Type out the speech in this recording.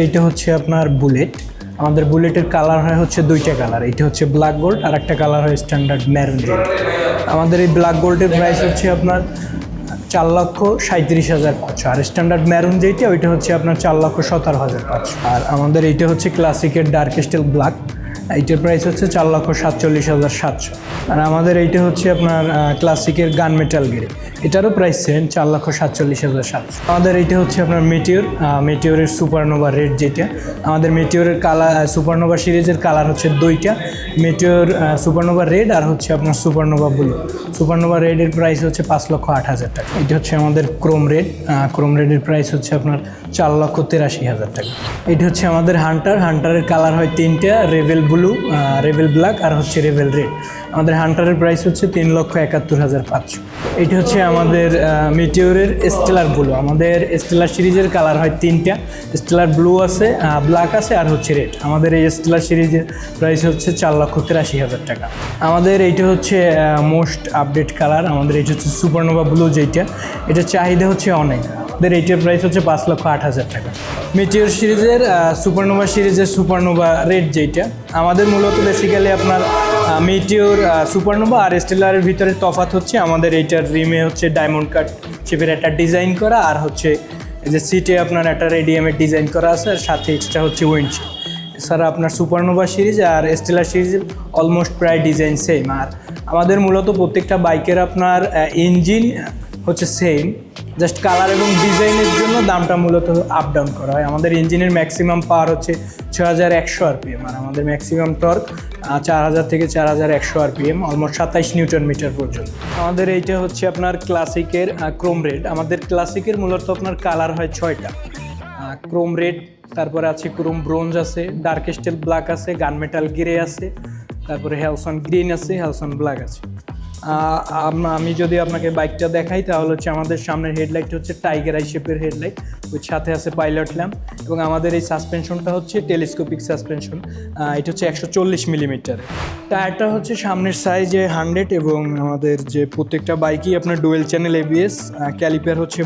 এইটা হচ্ছে আপনার বুলেট। আমাদের বুলেটের কালার হয় হচ্ছে দুইটা কালার, এইটা হচ্ছে ব্ল্যাক গোল্ড আর একটা কালার হয় স্ট্যান্ডার্ড ম্যারুন রেড। আমাদের এই ব্ল্যাক গোল্ডের প্রাইস হচ্ছে আপনার 4,37,500, আর স্ট্যান্ডার্ড ম্যারুন যেটা ওইটা হচ্ছে আপনার 4,17,500। আর আমাদের এইটা হচ্ছে ক্লাসিকের ডার্ক স্টিল ব্ল্যাক, এইটার প্রাইস হচ্ছে 4,47,700। আর আমাদের এইটা হচ্ছে আপনার ক্লাসিকের গান মেটাল গ্রে, এটারও প্রাইস সেম 4,47,700। আমাদের এইটা হচ্ছে আপনার মেটিওরের সুপারনোভা রেড যেটা। আমাদের মেটিওরের কালার সুপারনোভা সিরিজের কালার হচ্ছে দুইটা, মেটিওর সুপারনোভা রেড আর হচ্ছে আপনার সুপারনোভা ব্লু। সুপারনোভা রেডের প্রাইস হচ্ছে 5,08,000 টাকা। এটা হচ্ছে আমাদের ক্রোম রেডের প্রাইস হচ্ছে আপনার 4,83,000 টাকা। এটা হচ্ছে আমাদের হান্টারের কালার হয় তিনটা, রেভেল ব্লু, রেভেল ব্ল্যাক আর হচ্ছে রেভেল রেড। আমাদের হান্টারের প্রাইস হচ্ছে 3,71,500। এটা হচ্ছে আমাদের মেটিওরের স্টেলার ব্লু। আমাদের স্টেলার সিরিজের কালার হয় তিনটা, স্টেলার ব্লু আছে, ব্ল্যাক আছে আর হচ্ছে রেড। আমাদের এই স্টেলার সিরিজের প্রাইস হচ্ছে 4,83,000 টাকা। আমাদের এইটা হচ্ছে মোস্ট আপডেট কালার, আমাদের এইটা হচ্ছে সুপারনোভা ব্লু যেটা, এটা চাহিদা হচ্ছে অনেক। আমাদের এইটার প্রাইস হচ্ছে 5,08,000 টাকা। মেটিওর সিরিজের সুপারনোভা সিরিজের সুপারনোভা রেড যেটা, আমাদের মূলত বেসিক্যালি আপনার মেটিওর সুপারনোভা আর স্টেলারের ভিতরে তফাৎ হচ্ছে আমাদের এইটার রিমে হচ্ছে ডায়মন্ড কাট শেপের একটা ডিজাইন করা, আর হচ্ছে এই যে সিটে আপনার একটা রেডিয়ামের ডিজাইন করা আছে, আর সাথে এক্সট্রা হচ্ছে উইন্ডশিল্ড। এছাড়া আপনার সুপারনোভা সিরিজ আর স্টেলার সিরিজের অলমোস্ট প্রায় ডিজাইন সেম। আর আমাদের মূলত প্রত্যেকটা বাইকের আপনার ইঞ্জিন হচ্ছে সেম, জাস্ট কালার এবং ডিজাইনের জন্য দামটা মূলত আপ ডাউন করা হয়। আমাদের ইঞ্জিনের ম্যাক্সিমাম পাওয়ার হচ্ছে 6,100 আরপিএম, আর আমাদের ম্যাক্সিমাম টর্ক 4,000 থেকে 4,100 আরপিএম, অলমোস্ট 27 নিউটন মিটার পর্যন্ত। আমাদের এইটা হচ্ছে আপনার ক্লাসিকের ক্রোম রেড। আমাদের ক্লাসিকের মূলত আপনার কালার হয় 6টা, ক্রোম রেড, তারপরে আছে ক্রোম ব্রোঞ্জ আছে, ডার্ক স্টিল ব্ল্যাক আছে, গান মেটাল গ্রে আছে, তারপরে হেলসন গ্রিন আছে, হেলসন ব্ল্যাক আছে। আমি যদি আপনাকে বাইকটা দেখাই তাহলে হচ্ছে আমাদের সামনের হেডলাইট হচ্ছে টাইগার আই শেপের হেডলাইট, ওই সাথে আছে পাইলট ল্যাম্প, এবং আমাদের এই সাসপেনশনটা হচ্ছে টেলিস্কোপিক সাসপেনশন। এটা হচ্ছে 140 মিলিমিটারের। টায়ারটা হচ্ছে সামনের সাইজে 100, এবং আমাদের যে প্রত্যেকটা বাইকই আপনার ডুয়েল চ্যানেল এবিএস, ক্যালিপার হচ্ছে